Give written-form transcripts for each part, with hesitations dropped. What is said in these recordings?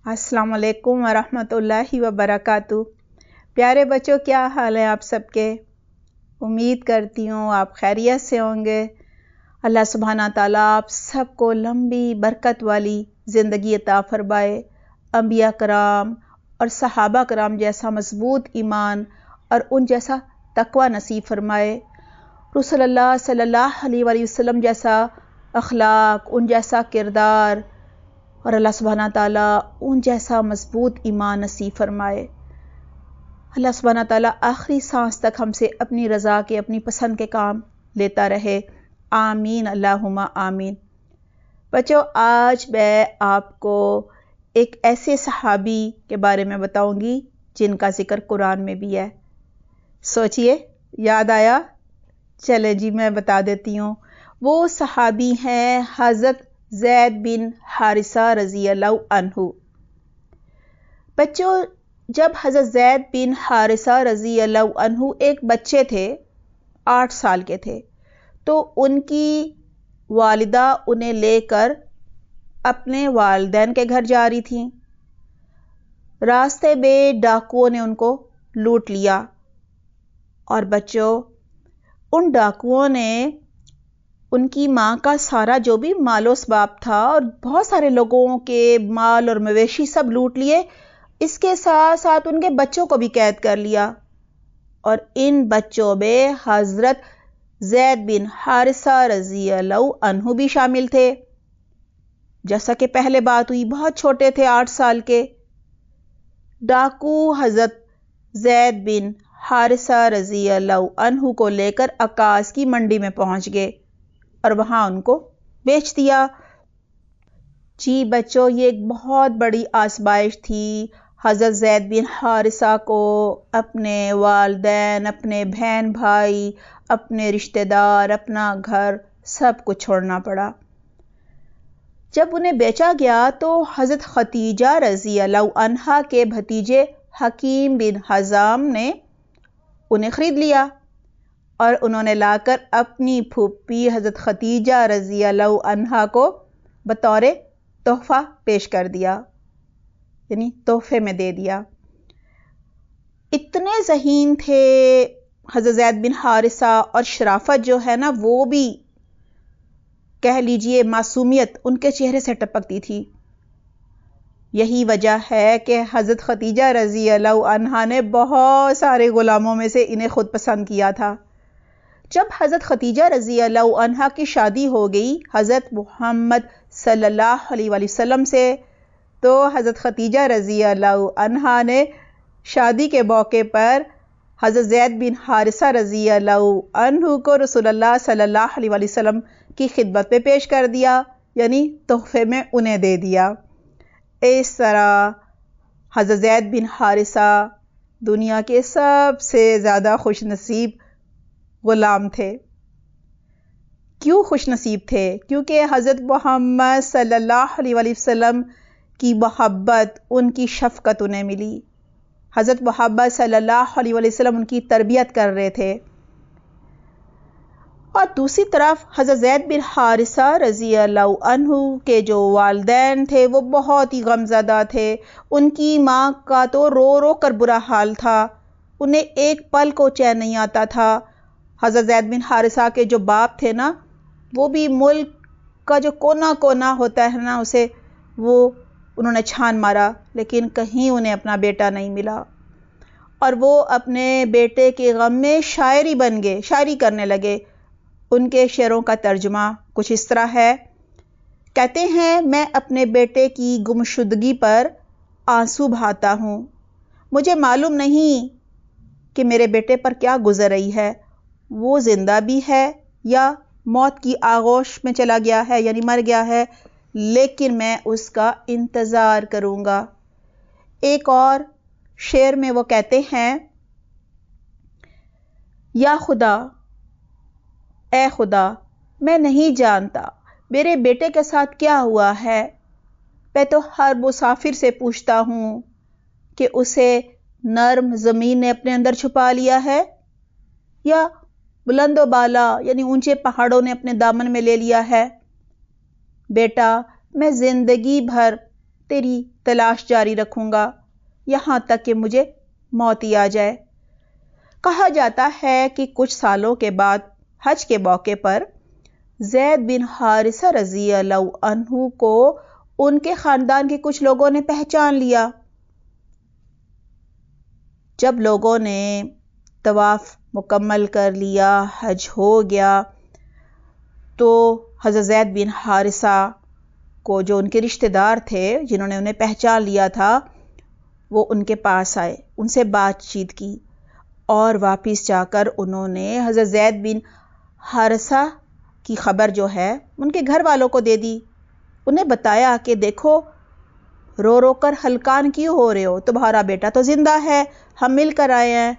السلام علیکم ورحمۃ اللہ وبرکاتہ۔ پیارے بچوں، کیا حال ہے آپ سب کے؟ امید کرتی ہوں آپ خیریت سے ہوں گے۔ اللہ سبحانہ تعالیٰ آپ سب کو لمبی برکت والی زندگی عطا فرمائے، انبیاء کرام اور صحابہ کرام جیسا مضبوط ایمان اور ان جیسا تقوی نصیب فرمائے، رسول اللہ صلی اللہ علیہ وآلہ وسلم جیسا اخلاق، ان جیسا کردار، اور اللہ سبحانہ تعالیٰ ان جیسا مضبوط ایمان نصیب فرمائے۔ اللہ سبحانہ تعالیٰ آخری سانس تک ہم سے اپنی رضا کے، اپنی پسند کے کام لیتا رہے، آمین اللہم آمین۔ بچوں، آج میں آپ کو ایک ایسے صحابی کے بارے میں بتاؤں گی جن کا ذکر قرآن میں بھی ہے۔ سوچئے، یاد آیا؟ چلے جی میں بتا دیتی ہوں۔ وہ صحابی ہیں حضرت زید بن حارثہ رضی اللہ عنہ۔ بچوں، جب حضرت زید بن حارثہ رضی اللہ عنہ ایک بچے تھے، 8 سال کے تھے، تو ان کی والدہ انہیں لے کر اپنے والدین کے گھر جا رہی تھیں۔ راستے میں ڈاکوؤں نے ان کو لوٹ لیا، اور بچوں ان ڈاکوؤں نے ان کی ماں کا سارا جو بھی مال و اسباب تھا اور بہت سارے لوگوں کے مال اور مویشی سب لوٹ لیے، اس کے ساتھ ساتھ ان کے بچوں کو بھی قید کر لیا، اور ان بچوں میں حضرت زید بن حارثہ رضی اللہ عنہ بھی شامل تھے۔ جیسا کہ پہلے بات ہوئی، بہت چھوٹے تھے، 8 سال کے۔ ڈاکو حضرت زید بن حارثہ رضی اللہ عنہ کو لے کر عکاظ کی منڈی میں پہنچ گئے اور وہاں ان کو بیچ دیا۔ جی بچوں، یہ ایک بہت بڑی آزمائش تھی حضرت زید بن حارثہ کو اپنے والدین، اپنے بہن بھائی، اپنے رشتہ دار، اپنا گھر سب کچھ چھوڑنا پڑا۔ جب انہیں بیچا گیا تو حضرت خدیجہ رضی اللہ عنہا کے بھتیجے حکیم بن حزام نے انہیں خرید لیا، اور انہوں نے لا کر اپنی پھوپھی حضرت خدیجہ رضی اللہ عنہا کو بطور تحفہ پیش کر دیا، یعنی تحفے میں دے دیا۔ اتنے ذہین تھے حضرت زید بن حارثہ، اور شرافت جو ہے نا، وہ بھی کہہ لیجئے معصومیت ان کے چہرے سے ٹپکتی تھی۔ یہی وجہ ہے کہ حضرت خدیجہ رضی اللہ عنہا نے بہت سارے غلاموں میں سے انہیں خود پسند کیا تھا۔ جب حضرت خدیجہ رضی اللہ عنہا کی شادی ہو گئی حضرت محمد صلی اللہ علیہ وآلہ وسلم سے، تو حضرت خدیجہ رضی اللہ عنہا نے شادی کے موقع پر حضرت زید بن حارثہ رضی اللہ عنہ کو رسول اللہ صلی اللہ علیہ وآلہ وسلم کی خدمت میں پیش کر دیا، یعنی تحفے میں انہیں دے دیا۔ اس طرح حضرت زید بن حارثہ دنیا کے سب سے زیادہ خوش نصیب غلام تھے۔ کیوں خوش نصیب تھے؟ کیونکہ حضرت محمد صلی اللہ علیہ وآلہ وسلم کی محبت، ان کی شفقت انہیں ملی۔ حضرت محمد صلی اللہ علیہ وآلہ وسلم ان کی تربیت کر رہے تھے، اور دوسری طرف حضرت زید بن حارثہ رضی اللہ عنہ کے جو والدین تھے وہ بہت ہی غمزدہ تھے۔ ان کی ماں کا تو رو رو کر برا حال تھا، انہیں ایک پل کو چین نہیں آتا تھا۔ حضرت زید بن حارثہ کے جو باپ تھے نا، وہ بھی ملک کا جو کونا کونا ہوتا ہے نا، اسے وہ انہوں نے چھان مارا، لیکن کہیں انہیں اپنا بیٹا نہیں ملا، اور وہ اپنے بیٹے کے غم میں شاعری بن گئے، شاعری کرنے لگے۔ ان کے شعروں کا ترجمہ کچھ اس طرح ہے، کہتے ہیں میں اپنے بیٹے کی گمشدگی پر آنسو بہاتا ہوں، مجھے معلوم نہیں کہ میرے بیٹے پر کیا گزر رہی ہے، وہ زندہ بھی ہے یا موت کی آغوش میں چلا گیا ہے، یعنی مر گیا ہے، لیکن میں اس کا انتظار کروں گا۔ ایک اور شعر میں وہ کہتے ہیں، یا خدا، اے خدا، میں نہیں جانتا میرے بیٹے کے ساتھ کیا ہوا ہے، میں تو ہر مسافر سے پوچھتا ہوں کہ اسے نرم زمین نے اپنے اندر چھپا لیا ہے یا بلند و بالا یعنی اونچے پہاڑوں نے اپنے دامن میں لے لیا ہے۔ بیٹا، میں زندگی بھر تیری تلاش جاری رکھوں گا یہاں تک کہ مجھے موت ہی آ جائے۔ کہا جاتا ہے کہ کچھ سالوں کے بعد حج کے موقع پر زید بن حارثہ رضی اللہ عنہ کو ان کے خاندان کے کچھ لوگوں نے پہچان لیا۔ جب لوگوں نے طواف مکمل کر لیا، حج ہو گیا، تو حضرت زید بن حارثہ کو جو ان کے رشتہ دار تھے جنہوں نے انہیں پہچان لیا تھا وہ ان کے پاس آئے، ان سے بات چیت کی اور واپس جا کر انہوں نے حضرت زید بن حارثہ کی خبر جو ہے ان کے گھر والوں کو دے دی۔ انہیں بتایا کہ دیکھو رو رو کر ہلکان کیوں ہو رہے ہو، تمہارا بیٹا تو زندہ ہے، ہم مل کر آئے ہیں۔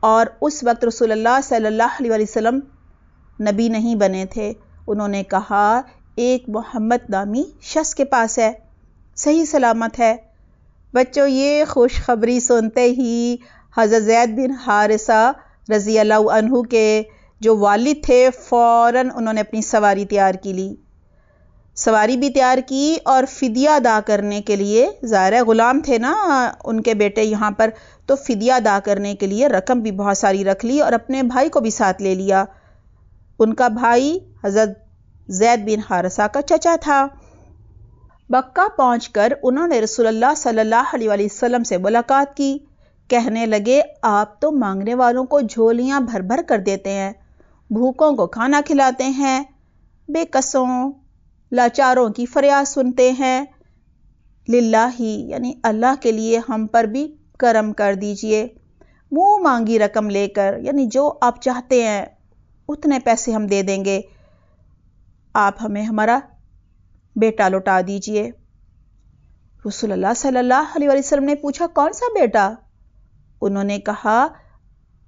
اور اس وقت رسول اللہ صلی اللہ علیہ وسلم نبی نہیں بنے تھے۔ انہوں نے کہا ایک محمد نامی شخص کے پاس ہے، صحیح سلامت ہے۔ بچوں یہ خوشخبری سنتے ہی حضرت زید بن حارثہ رضی اللہ عنہ کے جو والد تھے فوراً انہوں نے اپنی سواری تیار کی لی، سواری بھی تیار کی اور فدیہ ادا کرنے کے لیے، ظاہر غلام تھے نا ان کے بیٹے یہاں پر، تو فدیہ ادا کرنے کے لیے رقم بھی بہت ساری رکھ لی اور اپنے بھائی کو بھی ساتھ لے لیا۔ ان کا بھائی حضرت زید بن حارثہ کا چچا تھا۔ مکہ پہنچ کر انہوں نے رسول اللہ صلی اللہ علیہ وسلم سے ملاقات کی۔ کہنے لگے آپ تو مانگنے والوں کو جھولیاں بھر بھر کر دیتے ہیں، بھوکوں کو کھانا کھلاتے ہیں، بے کسوں لاچاروں کی فریاد سنتے ہیں، للہ ہی یعنی اللہ کے لیے ہم پر بھی کرم کر دیجئے، منہ مانگی رقم لے کر، یعنی جو آپ چاہتے ہیں اتنے پیسے ہم دے دیں گے، آپ ہمیں ہمارا بیٹا لوٹا دیجئے۔ رسول اللہ صلی اللہ علیہ وسلم نے پوچھا کون سا بیٹا؟ انہوں نے کہا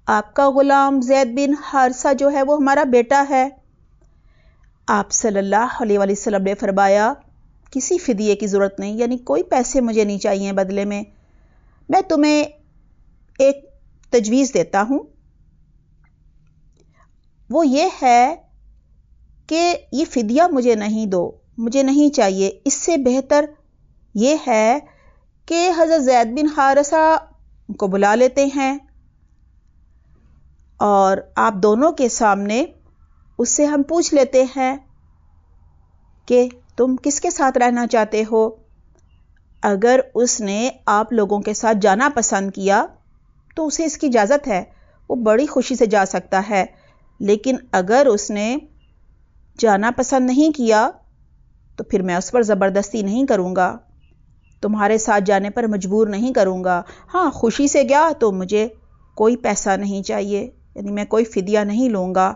آپ کا غلام زید بن حارثہ جو ہے وہ ہمارا بیٹا ہے۔ آپ صلی اللہ علیہ وسلم نے فرمایا کسی فدیے کی ضرورت نہیں، یعنی کوئی پیسے مجھے نہیں چاہیے بدلے میں تمہیں ایک تجویز دیتا ہوں، وہ یہ ہے کہ یہ فدیہ مجھے نہیں دو، مجھے نہیں چاہیے، اس سے بہتر یہ ہے کہ حضرت زید بن حارثہ کو بلا لیتے ہیں اور آپ دونوں کے سامنے اس سے ہم پوچھ لیتے ہیں کہ تم کس کے ساتھ رہنا چاہتے ہو۔ اگر اس نے آپ لوگوں کے ساتھ جانا پسند کیا تو اسے اس کی اجازت ہے، وہ بڑی خوشی سے جا سکتا ہے، لیکن اگر اس نے جانا پسند نہیں کیا تو پھر میں اس پر زبردستی نہیں کروں گا، تمہارے ساتھ جانے پر مجبور نہیں کروں گا۔ ہاں خوشی سے گیا تو مجھے کوئی پیسہ نہیں چاہیے، یعنی میں کوئی فدیہ نہیں لوں گا۔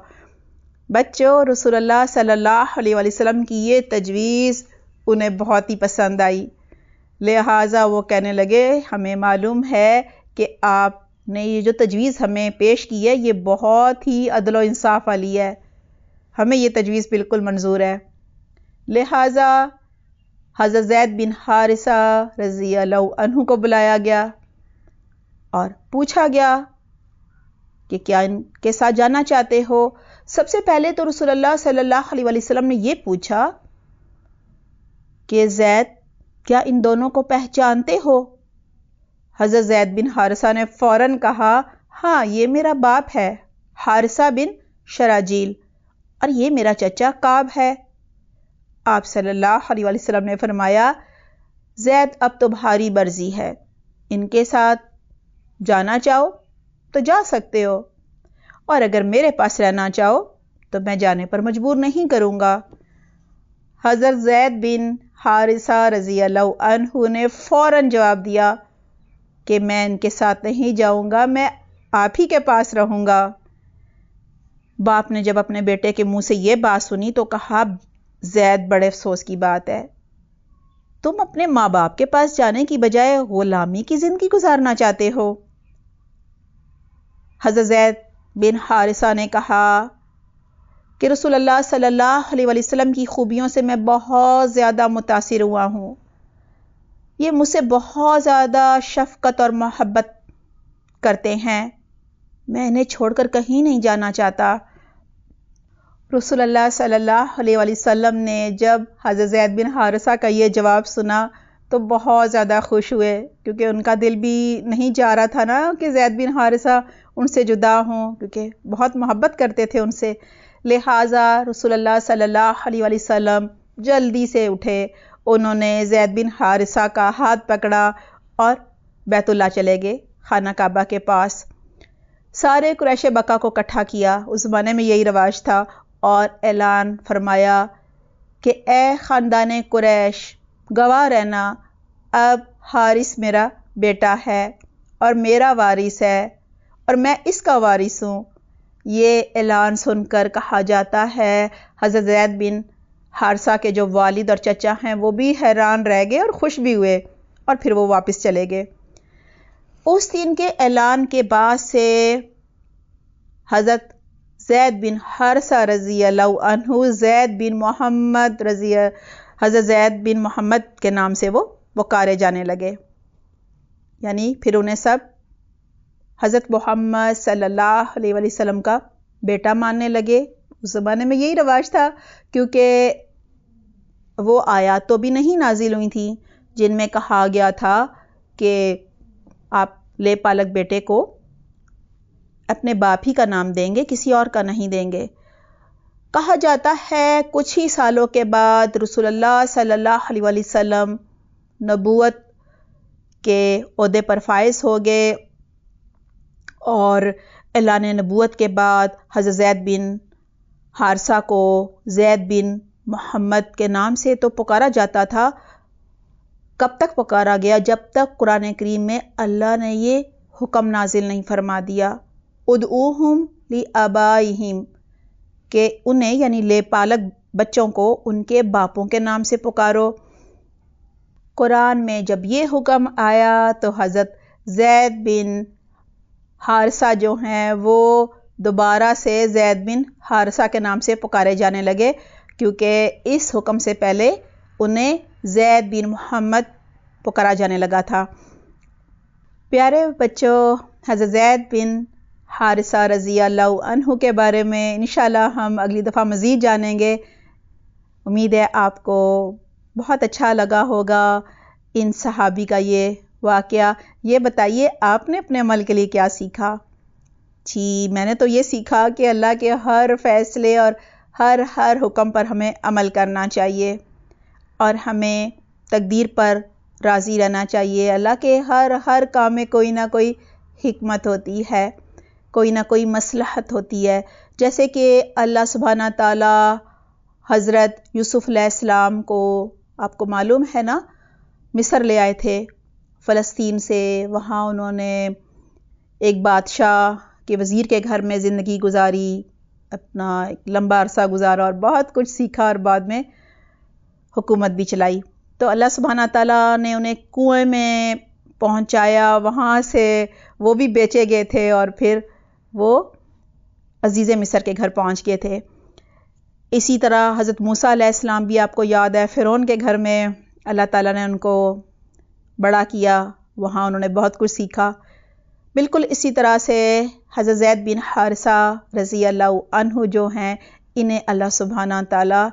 بچوں رسول اللہ صلی اللہ علیہ وسلم کی یہ تجویز انہیں بہت ہی پسند آئی، لہٰذا وہ کہنے لگے ہمیں معلوم ہے کہ آپ نے یہ جو تجویز ہمیں پیش کی ہے یہ بہت ہی عدل و انصاف والی ہے، ہمیں یہ تجویز بالکل منظور ہے۔ لہٰذا حضرت زید بن حارثہ رضی اللہ عنہ کو بلایا گیا اور پوچھا گیا کہ کیا ان کے ساتھ جانا چاہتے ہو۔ سب سے پہلے تو رسول اللہ صلی اللہ علیہ وسلم نے یہ پوچھا کہ زید کیا ان دونوں کو پہچانتے ہو؟ حضرت زید بن حارثہ نے فوراً کہا ہاں یہ میرا باپ ہے حارثہ بن شراجیل اور یہ میرا چچا کعب ہے۔ آپ صلی اللہ علیہ وسلم نے فرمایا زید اب تمہاری مرضی ہے، ان کے ساتھ جانا چاہو تو جا سکتے ہو اور اگر میرے پاس رہنا چاہو تو میں جانے پر مجبور نہیں کروں گا۔ حضرت زید بن حارثہ رضی اللہ عنہ نے فوراً جواب دیا کہ میں ان کے ساتھ نہیں جاؤں گا، میں آپ ہی کے پاس رہوں گا۔ باپ نے جب اپنے بیٹے کے منہ سے یہ بات سنی تو کہا زید بڑے افسوس کی بات ہے، تم اپنے ماں باپ کے پاس جانے کی بجائے غلامی کی زندگی گزارنا چاہتے ہو۔ حضرت زید بن حارثہ نے کہا کہ رسول اللہ صلی اللہ علیہ وسلم کی خوبیوں سے میں بہت زیادہ متاثر ہوا ہوں، یہ مجھ سے بہت زیادہ شفقت اور محبت کرتے ہیں، میں انہیں چھوڑ کر کہیں نہیں جانا چاہتا۔ رسول اللہ صلی اللہ علیہ وسلم نے جب حضرت زید بن حارثہ کا یہ جواب سنا تو بہت زیادہ خوش ہوئے، کیونکہ ان کا دل بھی نہیں چاہ رہا تھا نا کہ زید بن حارثہ ان سے جدا ہوں، کیونکہ بہت محبت کرتے تھے ان سے۔ لہٰذا رسول اللہ صلی اللہ علیہ وسلم جلدی سے اٹھے، انہوں نے زید بن حارثہ کا ہاتھ پکڑا اور بیت اللہ چلے گئے، خانہ کعبہ کے پاس۔ سارے قریش بکا کو اکٹھا کیا، اس زمانے میں یہی رواج تھا، اور اعلان فرمایا کہ اے خاندان قریش، گواہ رہنا، اب حارث میرا بیٹا ہے اور میرا وارث ہے اور میں اس کا وارث ہوں۔ یہ اعلان سن کر کہا جاتا ہے حضرت زید بن حارثہ کے جو والد اور چچا ہیں وہ بھی حیران رہ گئے اور خوش بھی ہوئے، اور پھر وہ واپس چلے گئے۔ اس دن کے اعلان کے بعد سے حضرت زید بن حارثہ رضی اللہ عنہ زید بن محمد حضرت زید بن محمد کے نام سے وہ پکارے جانے لگے، یعنی پھر انہیں سب حضرت محمد صلی اللہ علیہ وسلم کا بیٹا ماننے لگے۔ اس زمانے میں یہی رواج تھا، کیونکہ وہ آیات تو بھی نہیں نازل ہوئی تھیں جن میں کہا گیا تھا کہ آپ لے پالک بیٹے کو اپنے باپ ہی کا نام دیں گے، کسی اور کا نہیں دیں گے۔ کہا جاتا ہے کچھ ہی سالوں کے بعد رسول اللہ صلی اللہ علیہ وسلم نبوت کے عہدے پر فائز ہو گئے، اور اعلان نبوت کے بعد حضرت زید بن حارثہ کو زید بن محمد کے نام سے تو پکارا جاتا تھا۔ کب تک پکارا گیا؟ جب تک قرآن کریم میں اللہ نے یہ حکم نازل نہیں فرما دیا، ادعوہم لآبائہم، کہ انہیں یعنی لے پالک بچوں کو ان کے باپوں کے نام سے پکارو۔ قرآن میں جب یہ حکم آیا تو حضرت زید بن حارثہ جو ہیں وہ دوبارہ سے زید بن حارثہ کے نام سے پکارے جانے لگے، کیونکہ اس حکم سے پہلے انہیں زید بن محمد پکارا جانے لگا تھا۔ پیارے بچوں، حضرت زید بن حارثہ رضی اللہ عنہ کے بارے میں انشاءاللہ ہم اگلی دفعہ مزید جانیں گے۔ امید ہے آپ کو بہت اچھا لگا ہوگا ان صحابی کا یہ واقعہ۔ یہ بتائیے آپ نے اپنے عمل کے لیے کیا سیکھا؟ جی، میں نے تو یہ سیکھا کہ اللہ کے ہر فیصلے اور ہر حکم پر ہمیں عمل کرنا چاہیے، اور ہمیں تقدیر پر راضی رہنا چاہیے۔ اللہ کے ہر کام میں کوئی نہ کوئی حکمت ہوتی ہے، کوئی نہ کوئی مصلحت ہوتی ہے۔ جیسے کہ اللہ سبحانہ تعالی حضرت یوسف علیہ السلام کو، آپ کو معلوم ہے نا، مصر لے آئے تھے فلسطین سے۔ وہاں انہوں نے ایک بادشاہ کے وزیر کے گھر میں زندگی گزاری، اپنا ایک لمبا عرصہ گزارا اور بہت کچھ سیکھا، اور بعد میں حکومت بھی چلائی۔ تو اللہ سبحانہ تعالیٰ نے انہیں کنویں میں پہنچایا، وہاں سے وہ بھی بیچے گئے تھے، اور پھر وہ عزیز مصر کے گھر پہنچ گئے تھے۔ اسی طرح حضرت موسیٰ علیہ السلام بھی آپ کو یاد ہے، فرعون کے گھر میں اللہ تعالیٰ نے ان کو بڑا کیا، وہاں انہوں نے بہت کچھ سیکھا۔ بالکل اسی طرح سے حضرت زید بن حارثہ رضی اللہ عنہ جو ہیں، انہیں اللہ سبحانہ تعالیٰ